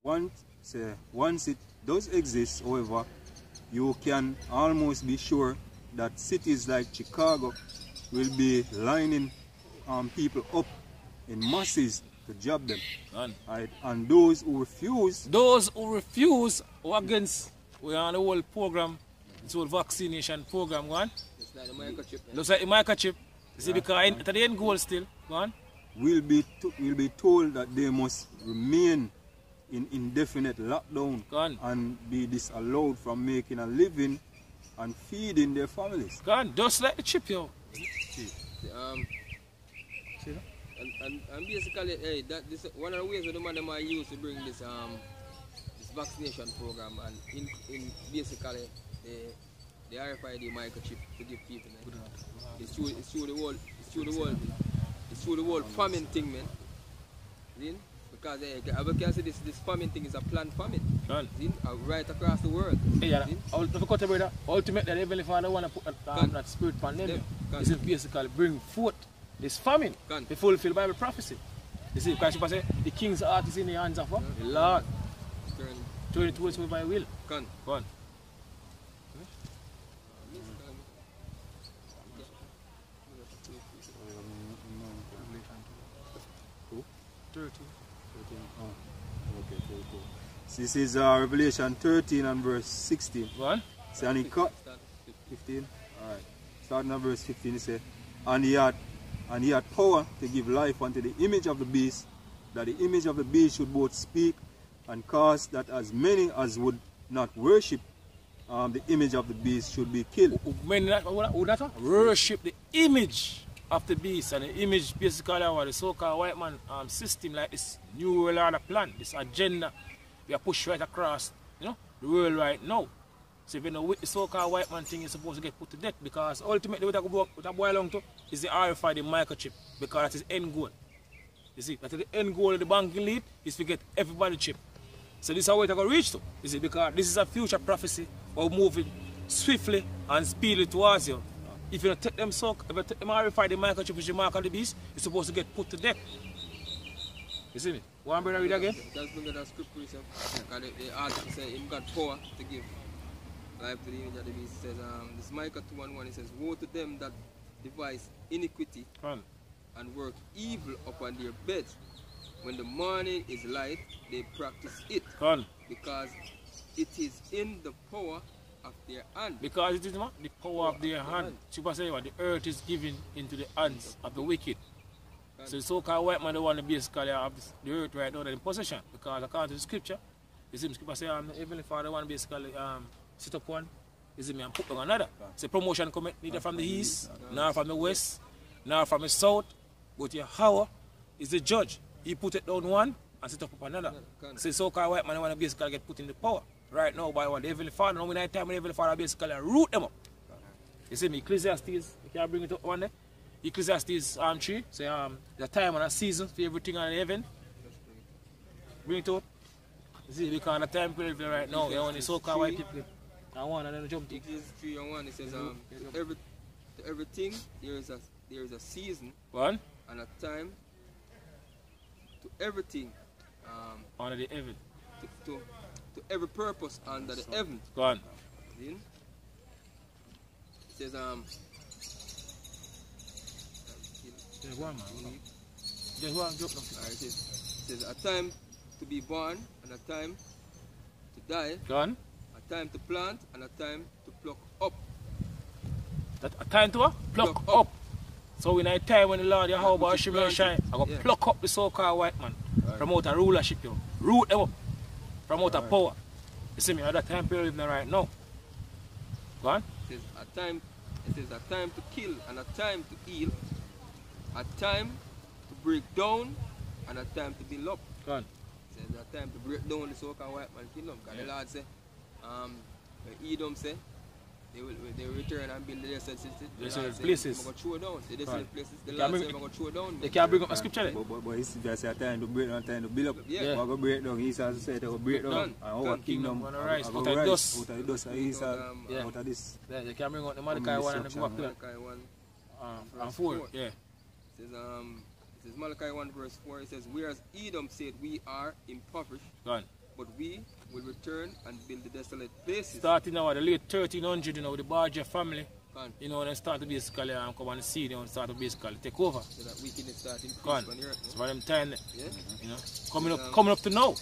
once it does exist, however, you can almost be sure that cities like Chicago will be lining people up in masses to job them. Right? And those who refuse are against, we are on the whole program, it's whole vaccination program, go on. It's like the microchip. Looks like the microchip. You see, because at the end goal still, go on. Will be told that they must remain in indefinite lockdown and be disallowed from making a living and feeding their families. Go on, just like the chip, yo. See that? And basically, hey, this one of the ways that the man might use to bring this this vaccination program, and in basically the RFID microchip to give people. It's through the whole farming thing, man. See? Because I can say this farming thing is a planned farming. See? Right across the world. Hey, yeah, ultimately, the Heavenly Father want to put that spirit upon them. This is basically bring forth this famine to fulfill Bible prophecy. You see, because you say the king's heart is in the hands of what? The Lord. Turn it towards my will. Go on. 13. Oh, okay, cool. This is Revelation 13 and verse 16. What? So, and he cut 15. Alright. Starting at verse 15, he said, and he had power to give life unto the image of the beast, that the image of the beast should both speak and cause that as many as would not worship the image of the beast should be killed. Worship the image of the beast, and the image basically our the so-called white man system, like this new world order plan, this agenda we are pushed right across, you know, the world right now. So if you know with the so-called white man thing is supposed to get put to death, because ultimately what I boil down to is the RFID microchip, because that is end goal. You see, that is the end goal of the banking lead is to get everybody chip. So this is how we're going to reach to. You see, because this is a future prophecy of moving swiftly and speedily towards you. If you don't take them if you take them RFID microchip which is the mark of the beast, it's supposed to get put to death. You see me? One brother read again? Just bring that scripture because the article says him got power to give life to the image of the beast. It says this Micah 2:1, it says, woe to them that devise iniquity and work evil upon their beds. When the morning is light, they practice it. Because it is in the power of their hand. Because it is the power of their hand. The earth is given into the hands of the wicked. So the so-called white man don't want to basically have the earth right now in possession. Because according to the scripture, you see the scripture say the Heavenly Father want to basically sit up one, you see me, and put on another. So promotion come neither from the east, nor from the west, nor from the south, but Yahweh is the judge. He put it down one and set up another. So the so-called white man want to basically get put in the power. Right now by what the Heavenly Father, now in that time when the Heavenly Father basically root them up. You see me, Ecclesiastes, you can bring it up one day. Ecclesiastes 3, say the time and a season for everything on heaven. Bring it up. You see, because the time period right now, you only so-called white people. And one and then jump to Ecclesiastes 3:1, it says to everything there is a season. One? And a time to everything. Under the heaven. To every purpose under the heaven. Go on. It says Just one, man. Just one, jump. It says a time to be born and a time to die. Go on. A time to plant and a time to pluck up. A time to what? Pluck up. So in a time when the Lord Yahweh Hashem shine, I go pluck up the so-called white man from out of rulership, you know. Root them up from out of power. You see me, at that time period right now. Go on. It says a time to kill and a time to heal, a time to break down and a time to build up. Go on. It says a time to break down the so-called white man kingdom. Because the Lord say, Edom say, they will return and build the desolate places. They're going to throw down. The desolate places. The Lord say they're going to throw down. They can't bring up a scripture there. But it's just a time to break down, time to build up. Yeah. We're going to break down. He says they will break down. And our kingdom going to rise. Out of rise. dust. Out of dust. Out of this. Yeah, they can bring out the Malachi 1 and the go up there. Malachi 1 and 4. Yeah. It says Malachi 1 verse 4, it says, whereas Edom said we are impoverished, Go on. but we will return and build the desolate places. Starting now at the late 1300, you know, the Barger family, Can. you know, they start to basically come and see, you know, start to basically take over. So that wickedness start increase Can. on the earth. So by them time, Yeah? you know, coming up to now,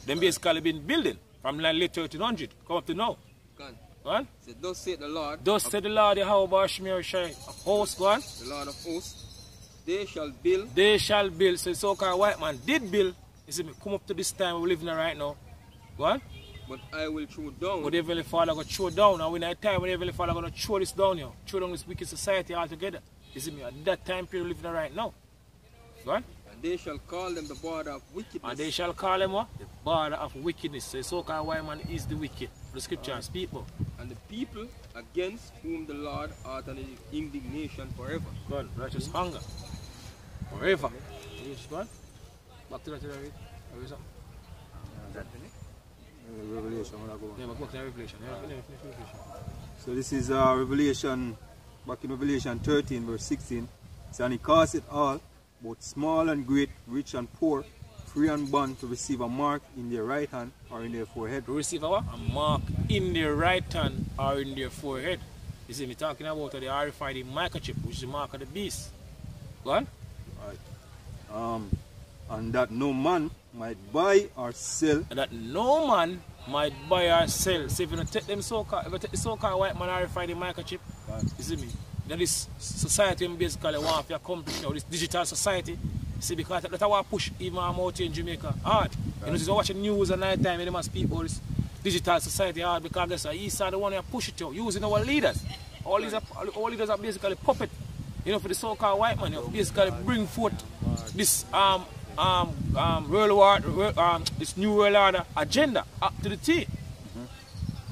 them basically been building from like late 1300, come up to now. Can. Go on. So thus saith the Lord. Thus said the Lord, Yahweh Shemir Shai, of hosts, go on. The Lord of hosts. They shall build. They shall build. So the so-called white man did build. You see me, come up to this time we're living in right now. Go on. But I will throw down. But the Heavenly Father going to throw down. And when that time when the Heavenly Father going to throw this down here, throw down this wicked society altogether. You see me, at that time period we're living in right now. Go on. And they shall call them the border of wickedness. And they shall call them what? The border of wickedness. So the so-called white man is the wicked. The scriptures, people. And the people against whom the Lord hath an indignation forever. Go on, righteous hunger. Forever. Go on. Back to that. Read something. Revelation. Yeah, back to Revelation. So this is Revelation, back in Revelation 13 verse 16. So, and he caused it all, both small and great, rich and poor, free and bond, to receive a mark in their right hand or in their forehead. To receive a what? A mark in their right hand or in their forehead. You see me talking about the RFID microchip, which is the mark of the beast. Go on. Right. And that no man might buy or sell. And that no man might buy or sell. So if you take them so-called, if you take the so-called white man RFID microchip, Right. you see me, then this society basically want to accomplish now, this digital society. See, because that's why I push even I'm out here in Jamaica hard. Right. You know, just watching news at night time, and they must speak about this digital society hard because that's why he's the one who push it out, using our leaders. All leaders are basically puppet, you know, for the so-called white man, you know, basically bring forth this world war, this new world order agenda up to the T.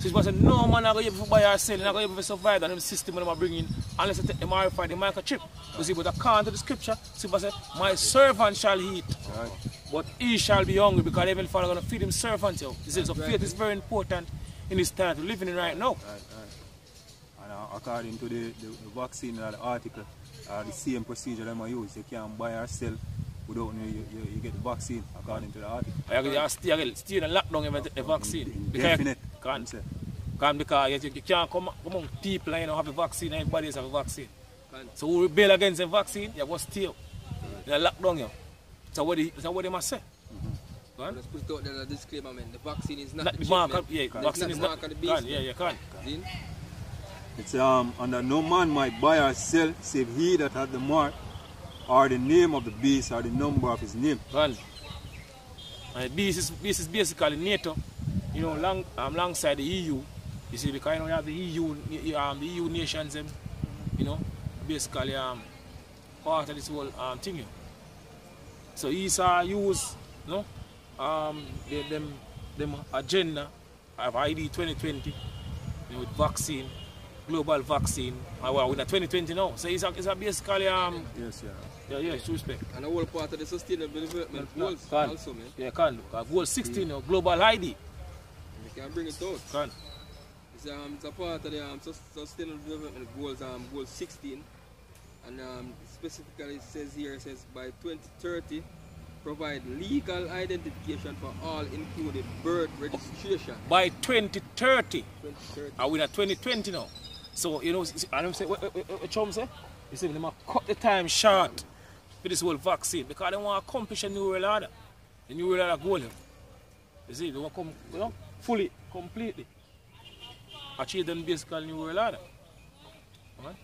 So it's because no man are going to be able to buy or sell, not going to be able to survive that system when they bring in unless they take the RFID the microchip. You see, but according to the scripture, see, my servant shall eat, but he shall be hungry because even Father going to feed him servant. You see, so faith is very important in this time we're living in right now. And according to the vaccine the article, the same procedure they use. You can't buy or sell without you get the vaccine, according to the article. You stay in lockdown if you take the vaccine. Definite. Because you can't come among people and have a vaccine, and everybody has a vaccine. So we rebel against the vaccine, you go still. You're locked down. That's what they must say. Let's put it out there as a disclaimer, man. The vaccine is not the mark of, the vaccine is not the beast. Yeah, you can. It's and that no man might buy or sell save he that hath the mark or the name of the beast or the number of his name. And the beast is basically NATO, you know, alongside the EU. You see, because you know, you have the EU nations, you know, basically part of this whole thing. So he's use, you know, them agenda of ID 2020, you know, with vaccine, global vaccine. Well, we're in 2020 now. So it's basically yes, respect. And a whole part of the sustainable development goals also, man. Yeah, can. Goal 16, you know, global ID. You can bring it out. Can. It's a part of the sustainable development goals, goal 16. And specifically it says here, it says by 2030, provide legal identification for all, including birth registration. By 2030. Are we at 2020 now? So, you know, I don't say, what Chum say? You see, they must cut the time short for this whole vaccine because they want to accomplish a new world order. The new world order goal. You see, they want to come, you know, fully, completely achieve them basically new world order. Alright?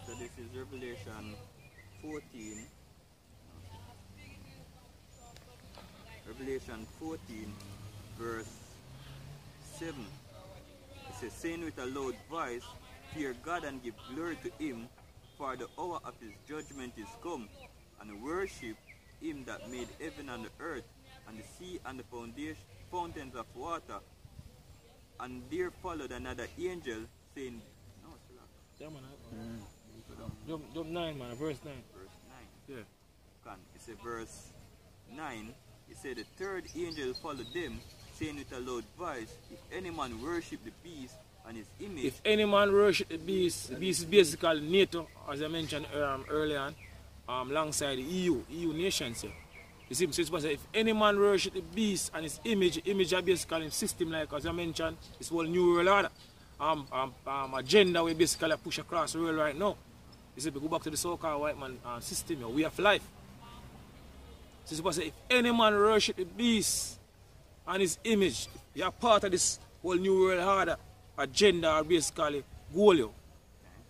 So this is Revelation 14. Revelation 14, verse 7. It says, saying with a loud voice, fear God and give glory to him, for the hour of his judgment is come, and worship him that made heaven and the earth, and the sea and the fountains of water. And there followed another angel, saying, no, yeah, man. Jump 9, man, verse 9. Verse 9. Yeah. It's a verse 9. It said, the third angel followed them, saying with a loud voice, if any man worship the beast and his image. If any man worship the beast is basically NATO, as I mentioned earlier on, alongside the EU nations. You see, so it's if any man worship the beast and his image are basically in system, like as I mentioned, it's whole new world order. Agenda we basically push across the world right now. You see, we go back to the so-called white man system, your way of life. So it's if any man worship the beast and his image, you are part of this whole new world order agenda or basically goal. You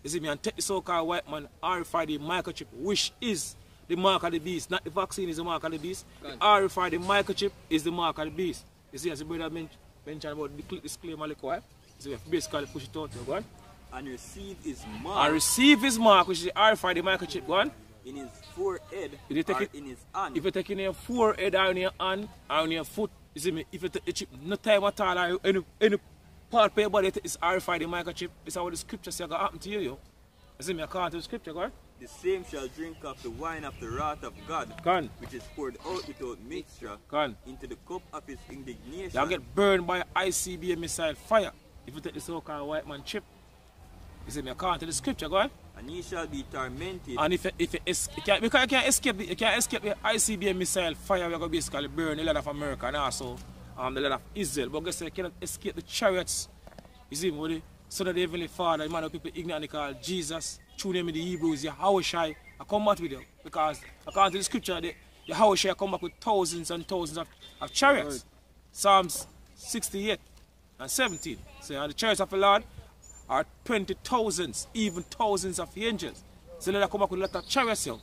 see, me and take the so-called white man RFID the microchip, which is the mark of the beast. Not the vaccine is the mark of the beast. The RFID the microchip is the mark of the beast. You see, as the brother mentioned about the disclaimer, like what? So we have basically push it out. Go on. And receive his mark. And receive his mark, which is the RFID the microchip. Go on. In his forehead or in his hand. If you take in your forehead or in your hand or on your foot, you see me, if you take the chip, no time at all, or any part of your body is RFID the microchip, this is how the scripture says going to happen to you. You see me, according to the scripture, go on. The same shall drink of the wine of the wrath of God, which is poured out without mixture into the cup of his indignation. You'll get burned by ICBM missile fire if you take the so-called white man chip. You see me, according to the scripture, go on. And he shall be tormented. And if you can't escape the ICBM missile fire, we're going to basically burn the land of America and also the land of Israel. But guess you cannot escape the chariots. You see me, the Son of the Heavenly Father, the man of people ignorantly called Jesus, true name in the Hebrews, Yahweh, I combat with you. Because according to the scripture, Yahweh come back with thousands and thousands of chariots. Right. Psalms 68 and 17. So the chariots of the Lord are 20,000s, even thousands of angels. So they come back with a lot of chariots. You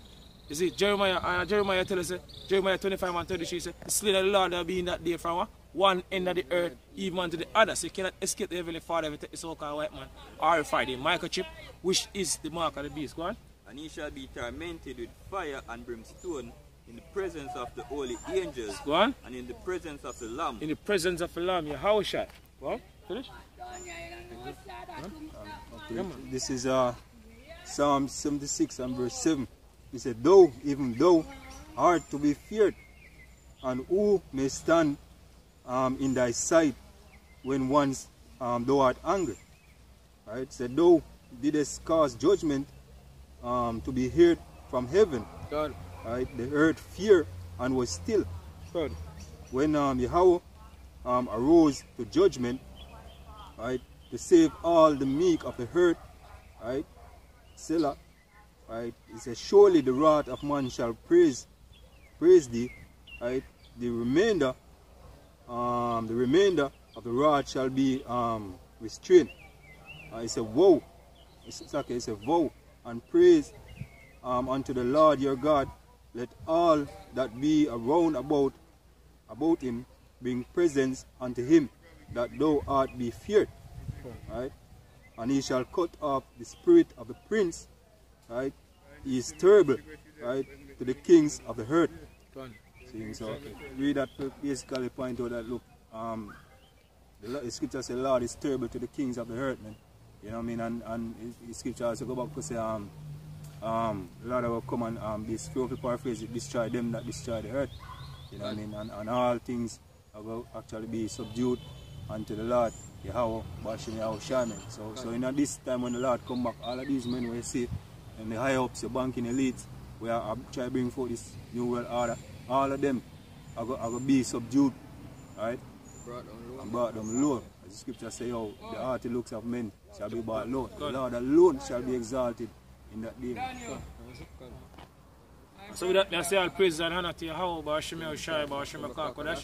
see, Jeremiah tells us, Jeremiah 25 and 33 says, the slain of the Lord will be in that day from one end of the earth, even to the other. So you cannot escape the Heavenly Father if you take the so-called white man RFID the microchip, which is the mark of the beast. Go on. And he shall be tormented with fire and brimstone in the presence of the holy angels. Go on. And in the presence of the Lamb. In the presence of the Lamb, Yahweh. Go on. Finish. Okay. This is Psalm 76 and verse 7. He said, though, even though, art to be feared, and who may stand in thy sight when once thou art angry. Right? Said, thou didst cause judgment to be heard from heaven. God. Right? The earth feared and was still. God. When Yahweh arose to judgment, right, to save all the meek of the earth, right, Selah, right, he says, surely the wrath of man shall praise thee, right, the remainder of the wrath shall be restrained. He said, woe, he said, woe, and praise unto the Lord your God, let all that be around about him bring presents unto him, that thou art be feared. Right? And he shall cut off the spirit of the prince, right? He is terrible, right, to the kings of the earth. See, so read that basically point out that look, the scripture says, Lord is terrible to the kings of the earth, man. You know what I mean? And the scripture also go back to say, Lord will come and this few paraphrase it, destroy them that destroy the earth. You know what I mean? And all things will actually be subdued unto the Lord. Yahweh, Bashim Yahweh Shaman. So in this time when the Lord come back, all of these men we see and the high ups, the banking elites, we are trying to bring forth this new world order. All of them are going to be subdued, right? Brought them low. As the scripture says, oh, the haughty looks of men shall be brought low. The Lord alone shall be exalted in that day. So with that, I say all praises and honor to Yahweh, Bashim Yahweh Shai, Bashim Yahweh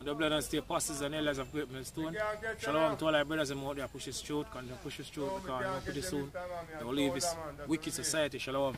and the blood and stay apostles and elders of Great Millstone. Shalom to all our brothers and out there push his throat, can push his throat because pretty soon they will leave this wicked society. Shalom.